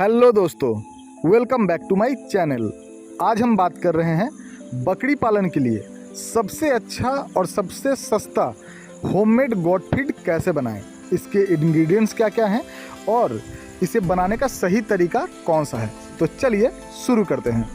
Hello दोस्तों, welcome back to my channel. आज हम बात कर रहे हैं बकरी पालन के लिए सबसे अच्छा और सबसे सस्ता होममेड गॉट फीड कैसे बनाएं, इसके इंग्रेडिएंट्स क्या क्या हैं और इसे बनाने का सही तरीका कौन सा है। तो चलिए शुरू करते हैं।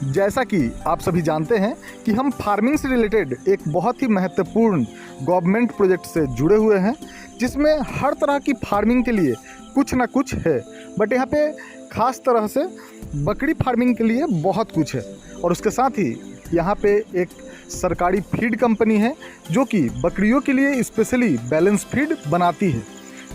जैसा कि आप सभी जानते हैं कि हम फार्मिंग से रिलेटेड एक बहुत ही महत्वपूर्ण गवर्नमेंट प्रोजेक्ट से जुड़े हुए हैं, जिसमें हर तरह की फार्मिंग के लिए कुछ ना कुछ है। बट यहाँ पे ख़ास तरह से बकरी फार्मिंग के लिए बहुत कुछ है। और उसके साथ ही यहाँ पे एक सरकारी फीड कंपनी है जो कि बकरियों के लिए स्पेशली बैलेंस फीड बनाती है,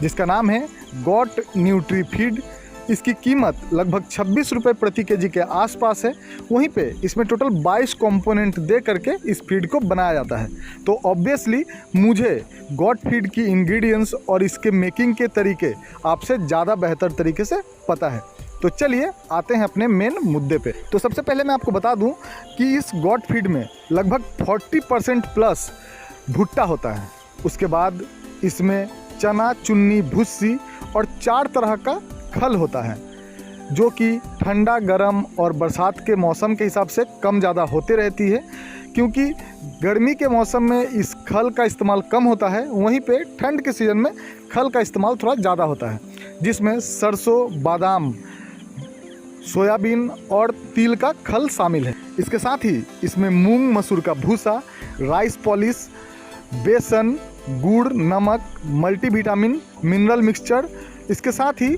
जिसका नाम है गॉट न्यूट्री फीड। इसकी कीमत लगभग 26 रुपये प्रति केजी के आसपास है। वहीं पे इसमें टोटल 22 कंपोनेंट दे करके इस फीड को बनाया जाता है। तो ऑब्वियसली मुझे गॉट फीड की इंग्रेडिएंट्स और इसके मेकिंग के तरीके आपसे ज़्यादा बेहतर तरीके से पता है। तो चलिए आते हैं अपने मेन मुद्दे पे। तो सबसे पहले मैं आपको बता दूं कि इस गॉट फीड में लगभग 40% प्लस भुट्टा होता है। उसके बाद इसमें चना, चुन्नी, भुस्सी और 4 तरह का खल होता है, जो कि ठंडा, गर्म और बरसात के मौसम के हिसाब से कम ज़्यादा होते रहती है। क्योंकि गर्मी के मौसम में इस खल का इस्तेमाल कम होता है, वहीं पे ठंड के सीज़न में खल का इस्तेमाल थोड़ा ज़्यादा होता है, जिसमें सरसों, बादाम, सोयाबीन और तिल का खल शामिल है। इसके साथ ही इसमें मूंग मसूर का भूसा, राइस पॉलिश, बेसन, गुड़, नमक, मल्टीविटामिन, मिनरल मिक्सचर, इसके साथ ही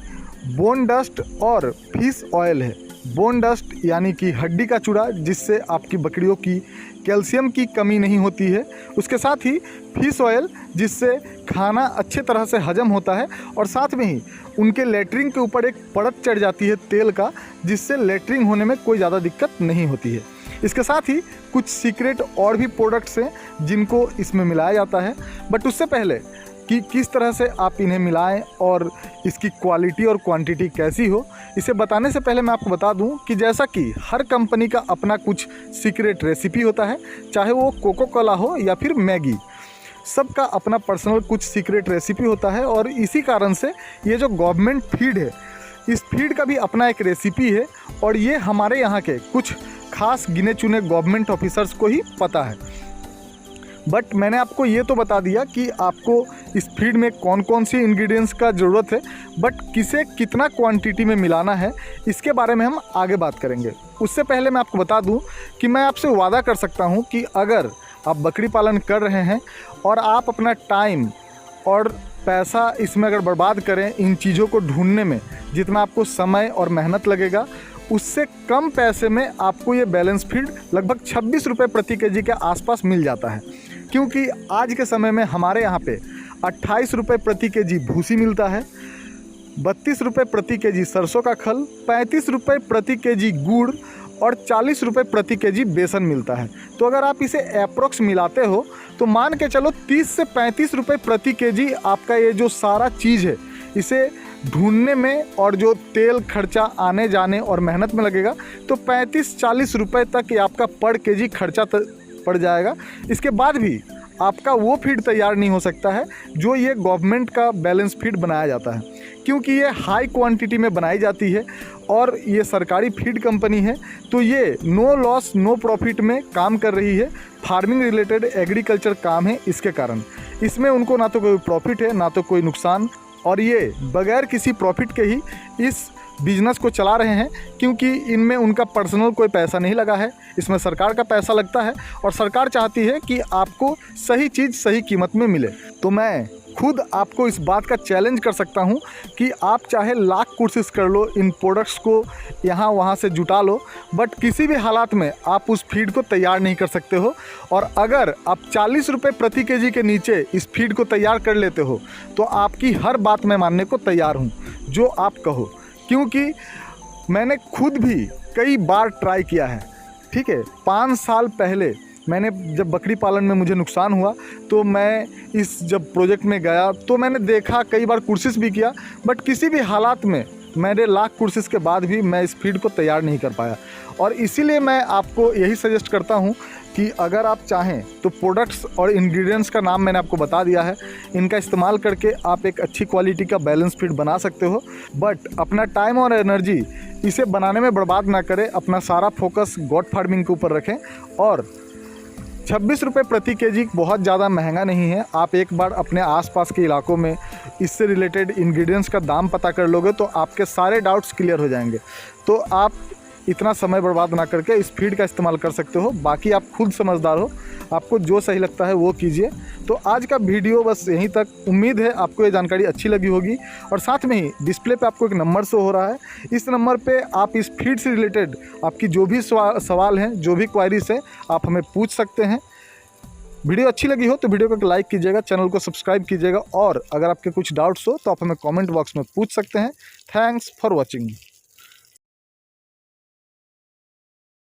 बोन डस्ट और फिश ऑयल है। बोन डस्ट यानी कि हड्डी का चूड़ा, जिससे आपकी बकरियों की कैल्शियम की कमी नहीं होती है। उसके साथ ही फिश ऑयल, जिससे खाना अच्छे तरह से हजम होता है और साथ में ही उनके लेटरिंग के ऊपर एक परत चढ़ जाती है तेल का, जिससे लेटरिंग होने में कोई ज़्यादा दिक्कत नहीं होती है। इसके साथ ही कुछ सीक्रेट और भी प्रोडक्ट्स हैं जिनको इसमें मिलाया जाता है। बट उससे पहले कि किस तरह से आप इन्हें मिलाएं और इसकी क्वालिटी और क्वांटिटी कैसी हो, इसे बताने से पहले मैं आपको बता दूं कि जैसा कि हर कंपनी का अपना कुछ सीक्रेट रेसिपी होता है, चाहे वो कोको कोला हो या फिर मैगी, सबका अपना पर्सनल कुछ सीक्रेट रेसिपी होता है। और इसी कारण से ये जो गवर्नमेंट फीड है, इस फीड का भी अपना एक रेसिपी है और ये हमारे यहाँ के कुछ खास गिने चुने गवर्नमेंट ऑफिसर्स को ही पता है। बट मैंने आपको ये तो बता दिया कि आपको इस फीड में कौन कौन सी इंग्रेडिएंट्स का ज़रूरत है, बट किसे कितना क्वांटिटी में मिलाना है, इसके बारे में हम आगे बात करेंगे। उससे पहले मैं आपको बता दूं कि मैं आपसे वादा कर सकता हूं कि अगर आप बकरी पालन कर रहे हैं और आप अपना टाइम और पैसा इसमें अगर बर्बाद करें इन चीज़ों को ढूंढने में, जितना आपको समय और मेहनत लगेगा, उससे कम पैसे में आपको ये बैलेंस फीड लगभग 26 रुपये प्रति केजी के आसपास मिल जाता है। क्योंकि आज के समय में हमारे यहाँ पे 28 रुपये प्रति केजी भूसी मिलता है, 32 रुपये प्रति केजी सरसों का खल, 35 रुपये प्रति केजी गुड़ और 40 रुपये प्रति केजी बेसन मिलता है। तो अगर आप इसे अप्रोक्स मिलाते हो तो मान के चलो 30 से 35 रुपये प्रति केजी आपका ये जो सारा चीज़ है, इसे ढूंढने में और जो तेल खर्चा आने जाने और मेहनत में लगेगा, तो 35-40 रुपये तक ये आपका पर केजी खर्चा पड़ जाएगा। इसके बाद भी आपका वो फीड तैयार नहीं हो सकता है जो ये गवर्नमेंट का बैलेंस फीड बनाया जाता है, क्योंकि ये हाई क्वांटिटी में बनाई जाती है और ये सरकारी फीड कंपनी है। तो ये नो लॉस नो प्रॉफिट में काम कर रही है। फार्मिंग रिलेटेड एग्रीकल्चर काम है, इसके कारण इसमें उनको ना तो कोई प्रॉफिट है ना तो कोई नुकसान, और ये बगैर किसी प्रॉफिट के ही इस बिजनेस को चला रहे हैं, क्योंकि इनमें उनका पर्सनल कोई पैसा नहीं लगा है, इसमें सरकार का पैसा लगता है और सरकार चाहती है कि आपको सही चीज़ सही कीमत में मिले। तो मैं खुद आपको इस बात का चैलेंज कर सकता हूं कि आप चाहे लाख कोशिश कर लो, इन प्रोडक्ट्स को यहाँ वहाँ से जुटा लो, बट किसी भी हालात में आप उस फीड को तैयार नहीं कर सकते हो। और अगर आप 40 रुपये प्रति केजी के नीचे इस फीड को तैयार कर लेते हो तो आपकी हर बात मैं मानने को तैयार हूँ, जो आप कहो। क्योंकि मैंने खुद भी कई बार ट्राई किया है, ठीक है। 5 साल पहले मैंने जब बकरी पालन में मुझे नुकसान हुआ तो मैं इस जब प्रोजेक्ट में गया तो मैंने देखा, कई बार कोशिश भी किया, बट किसी भी हालात में मेरे लाख कोशिश के बाद भी मैं इस फीड को तैयार नहीं कर पाया। और इसीलिए मैं आपको यही सजेस्ट करता हूँ कि अगर आप चाहें तो प्रोडक्ट्स और इंग्रेडिएंट्स का नाम मैंने आपको बता दिया है। इनका इस्तेमाल करके आप एक अच्छी क्वालिटी का बैलेंस फीड बना सकते हो, बट अपना टाइम और एनर्जी इसे बनाने में बर्बाद ना करें। अपना सारा फोकस गॉट फार्मिंग के ऊपर रखें। और 26 रुपये प्रति केजी बहुत ज़्यादा महंगा नहीं है। आप एक बार अपने आसपास के इलाकों में इससे रिलेटेड इंग्रेडिएंट्स का दाम पता कर लोगे तो आपके सारे डाउट्स क्लियर हो जाएंगे। तो आप इतना समय बर्बाद ना करके इस फीड का इस्तेमाल कर सकते हो। बाकी आप खुद समझदार हो, आपको जो सही लगता है वो कीजिए। तो आज का वीडियो बस यहीं तक। उम्मीद है आपको ये जानकारी अच्छी लगी होगी। और साथ में ही डिस्प्ले पे आपको एक नंबर शो हो रहा है, इस नंबर पे आप इस फीड से रिलेटेड आपकी जो भी सवाल हैं, जो भी क्वायरीज है, आप हमें पूछ सकते हैं। वीडियो अच्छी लगी हो तो वीडियो को लाइक कीजिएगा, चैनल को सब्सक्राइब कीजिएगा, और अगर आपके कुछ डाउट्स हो तो आप हमें कमेंट बॉक्स में पूछ सकते हैं। Thanks for watching.